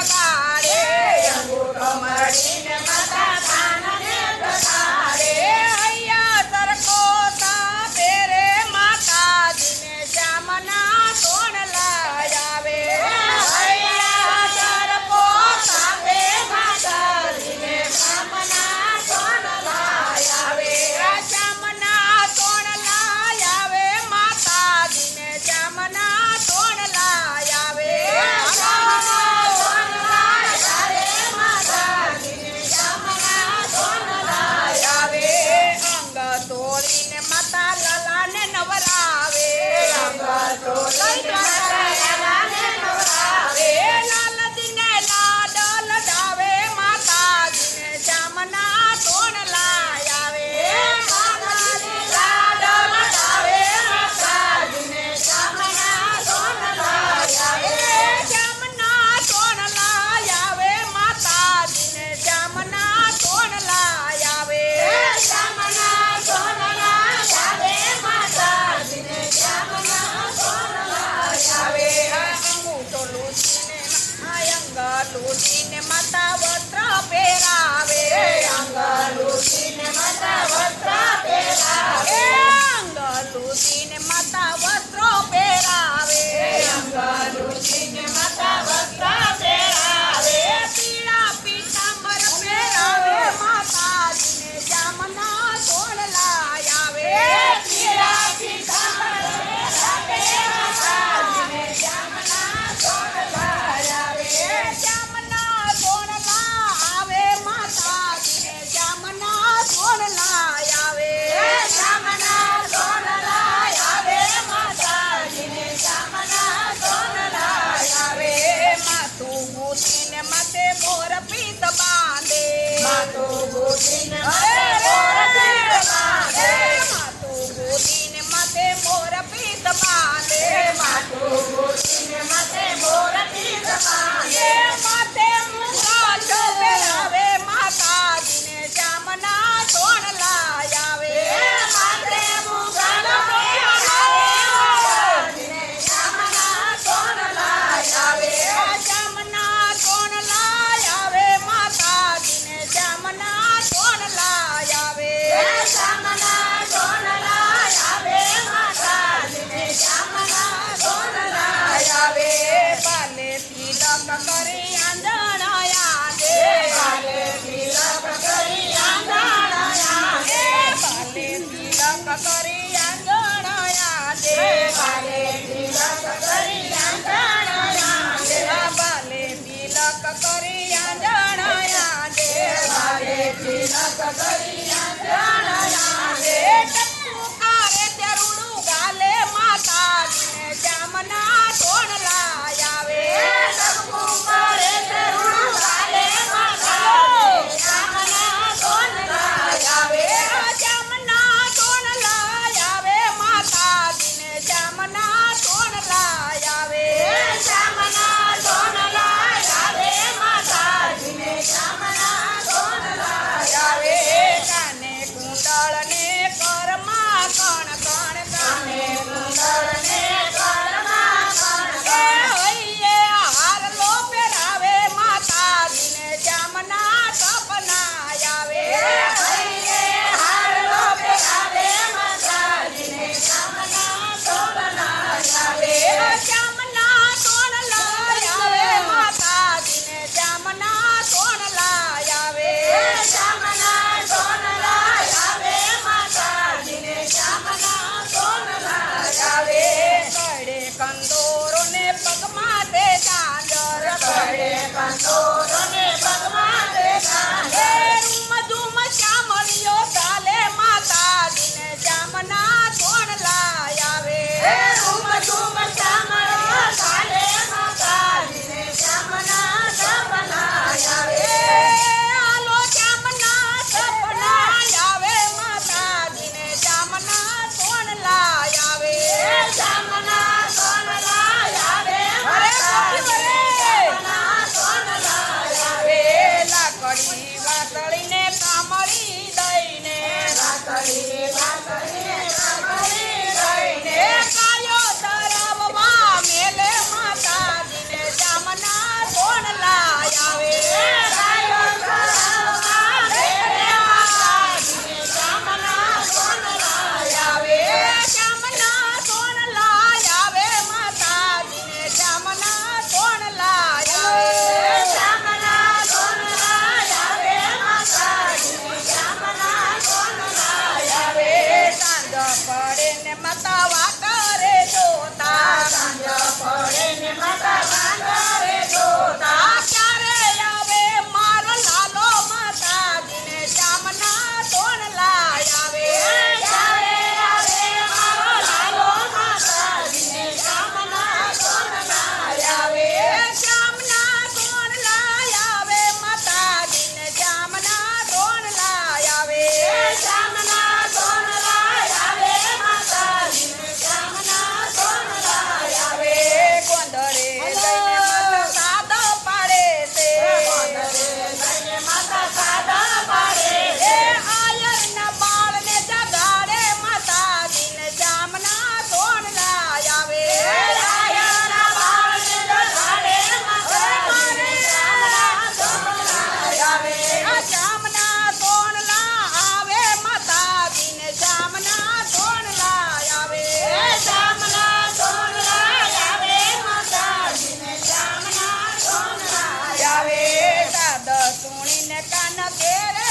જગાડે અંગૂઠો મળીને માતા કાનને જગાડે હૈયા સરકો તા પેરે માતાજીને શ્યામના તોણલા આવે હૈયા સરકો તા પે માતાજીને શ્યામના તોણલા આવે શ્યામના તોણલા આવે માતાજીને શ્યામના તોણલા આવે તોડીને માતા લાલાને નવરાવે લાલજીને લાડ લડાવે માતાજીને શ્યામના તોણલા આવે લાડ લડાવે માતાજીને શ્યામના તોણલા આવે શ્યામના તોણલા આવે માતાજીને શ્યામના તોણલા આવે લૂટીને માતા વસ્ત્ર પહેરાવે અંગ લૂટીને માતા વસ્ત્ર પહેરાવે અંગ લૂટીને માતા વસ્ત્ર પહેરાવે અંગ લૂટીને માતા વસ્ત્ર પહેરાવે પીળા પીતાંબર પહેરાવે માતાજીને શ્યામના તોણલા આવે પીળા પીતાંબર પહેરાવે માતાજીને શ્યામના તોણલા આવે શ્યામના તોણલા આવે માતાજીને શ્યામના તોણલા આવે શ્યામના તોણલા આવે માતાજીને શ્યામના તોણલા આવે માથું ગૂંથીને માથે મોર પીત બાંધે માથું ગૂંથીને માથે મોર પીત બાંધે માથું ગૂંથીને માથે મોર પીત બાંધે માથું ગૂંથીને માથે મોર પીત બાંધે માથે મુંગટ પહેરાવે માતાજીને શ્યામના તોણલા આવે માથે મુંગટ પહેરાવે માતાજીને શ્યામના તોણલા આવે શ્યામના તોણલા આવે માતાજીને શ્યામના તોણલા આવે શ્યામના તોણલા આવે માતાજીને શ્યામના તોણલા આવે પાલે તિલક કરી આંધણાયા દે પાલે તિલક કરી આંધણાયા દે પાલે તિલક કરી આંધણાયા દે પાલે તિલક કરી આંધણાયા દે પાલે તિલક કરી આંધણાયા દે પાલે તિલક કરી આંધણાયા દે ટપુ કારે તેરુડું ગાલે માતાજીને શ્યામના તોણલા આવે ટપુ કારે તેરુડું ગાલે માતાજીને શ્યામના તોણલા આવે શ્યામના તોણલા આવે માતાજીને શ્યામના તોણલા આવે શ્યામના તોણલા આવે માતાજીને શ્યામના તોણલા આવે કાને કુંડળ ને કરમાં કણ કણ કાને કુંડળ ને કરમાં કણ કણ હૈયે હારલો પહેરાવે માતાજીને શ્યામના સપના આવે હૈયે હારલો પહેરાવે માતાજીને શ્યામના સપના આવે શ્યામના તોણલા આવે માતાજીને શ્યામના તોણલા આવે શ્યામના તોણલા આવે માતાજીને શ્યામના તોણલા આવે કડે કંદોરો ને પગમાં તે ચાંદર કડે કંદોરો ને પગમાં તે ચાંદર રૂમ ધૂમ શ્યામળિયો ચાલે માતાજીને શ્યામના તોણલા આવે રૂમ ધૂમ શ્યામળિયો ચાલે માતાજીને શ્યામના સપના આવે હાલો શ્યામના સપના આવે માતાજીને શ્યામના તોણલા આવે શ્યામના તોણલા આવે માતાજીને શ્યામના પૂણીને કાન ઘેરે